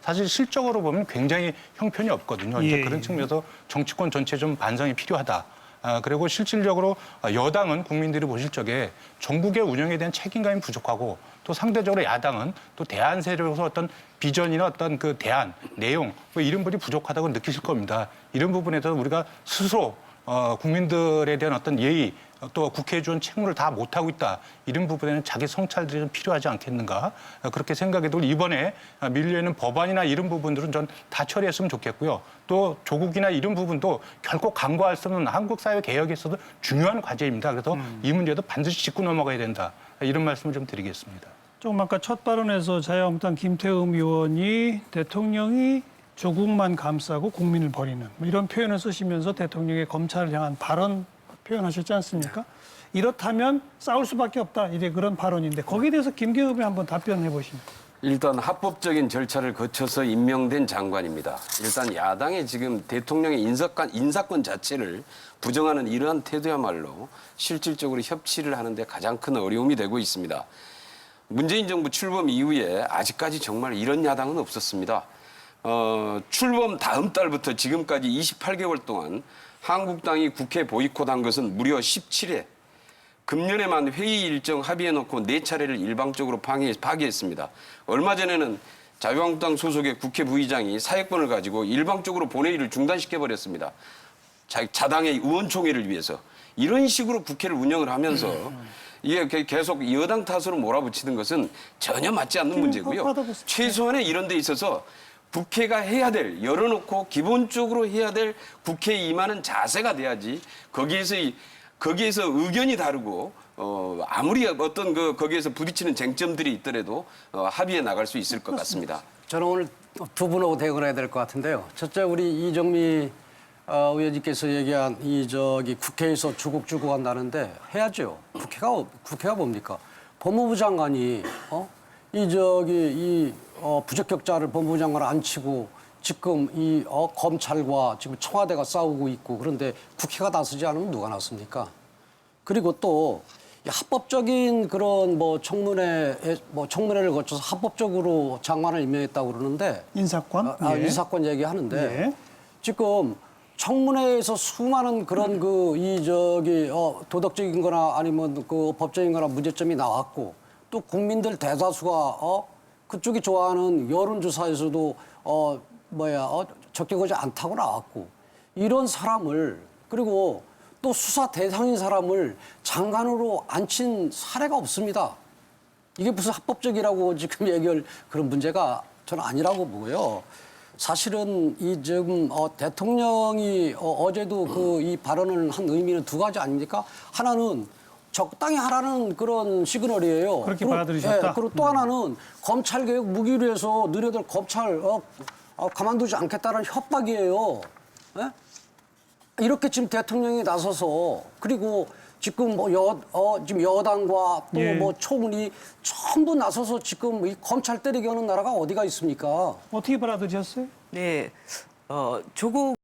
사실 실적으로 보면 굉장히 형편이 없거든요. 이제 그런 측면에서 정치권 전체에 좀 반성이 필요하다. 그리고 실질적으로 여당은 국민들이 보실 적에 전국의 운영에 대한 책임감이 부족하고 또 상대적으로 야당은 또 대안 세력으로서 어떤 비전이나 어떤 그 대안, 내용, 뭐 이런 분이 부족하다고 느끼실 겁니다. 이런 부분에서 우리가 스스로 국민들에 대한 어떤 예의, 또 국회에 준 책무를 다 못하고 있다. 이런 부분에는 자기 성찰들이 좀 필요하지 않겠는가. 그렇게 생각해도 이번에 밀려있는 법안이나 이런 부분들은 전 다 처리했으면 좋겠고요. 또 조국이나 이런 부분도 결코 간과할 수 없는 한국 사회 개혁에서도 중요한 과제입니다. 그래서 이 문제도 반드시 짚고 넘어가야 된다. 이런 말씀을 좀 드리겠습니다. 조금 아까 첫 발언에서 자유한국당 김태흠 의원이 대통령이 조국만 감싸고 국민을 버리는 뭐 이런 표현을 쓰시면서 대통령의 검찰을 향한 발언 표현하셨지 않습니까? 이렇다면 싸울 수밖에 없다. 이래 그런 발언인데 거기에 대해서 김기현 의원이 한번 답변해 보십니다. 일단 합법적인 절차를 거쳐서 임명된 장관입니다. 일단 야당이 지금 대통령의 인사권 자체를 부정하는 이러한 태도야말로 실질적으로 협치를 하는데 가장 큰 어려움이 되고 있습니다. 문재인 정부 출범 이후에 아직까지 정말 이런 야당은 없었습니다. 출범 다음 달부터 지금까지 28개월 동안 한국당이 국회 보이콧한 것은 무려 17회. 금년에만 회의 일정 합의해놓고 4차례를 일방적으로 파기했습니다. 얼마 전에는 자유한국당 소속의 국회 부의장이 사회권을 가지고 일방적으로 본회의를 중단시켜버렸습니다. 자당의 의원총회를 위해서. 이런 식으로 국회를 운영을 하면서 이게 계속 여당 탓으로 몰아붙이는 것은 전혀 맞지 않는 문제고요. 최소한의 이런 데 있어서 국회가 해야 될, 열어놓고 기본적으로 해야 될 국회에 임하는 자세가 돼야지 거기에서 의견이 다르고 아무리 어떤 거기에서 부딪히는 쟁점들이 있더라도 합의해 나갈 수 있을 것 같습니다. 저는 오늘 두 분하고 대응을 해야 될 것 같은데요. 첫째 우리 이정미 의원님께서 얘기한 국회에서 주국주국 한다는데 해야죠. 국회가 뭡니까? 법무부 장관이 부적격자를 법무부 장관 앉히고 지금 검찰과 지금 청와대가 싸우고 있고 그런데 국회가 나서지 않으면 누가 나섭니까? 그리고 또 합법적인 그런 청문회를 거쳐서 합법적으로 장관을 임명했다고 그러는데 인사권? 인사권 얘기하는데 지금 청문회에서 수많은 그런 도덕적인 거나 아니면 법적인 거나 문제점이 나왔고 또 국민들 대다수가 그쪽이 좋아하는 여론조사에서도 적격하지 않다고 나왔고 이런 사람을 그리고 또 수사 대상인 사람을 장관으로 앉힌 사례가 없습니다. 이게 무슨 합법적이라고 지금 얘기할 그런 문제가 저는 아니라고 보고요. 사실은 지금 대통령이 어제도 이 발언을 한 의미는 두 가지 아닙니까? 하나는 적당히 하라는 그런 시그널이에요. 그렇게 받아들이셨다? 그리고 또 하나는 검찰개혁 무기로 해서 너희들 검찰 가만두지 않겠다는 협박이에요. 예? 이렇게 지금 대통령이 나서서 그리고 지금 지금 여당과 또 총리 전부 나서서 지금 이 검찰 때리게 하는 나라가 어디가 있습니까? 어떻게 받아들이셨어요? 네, 조국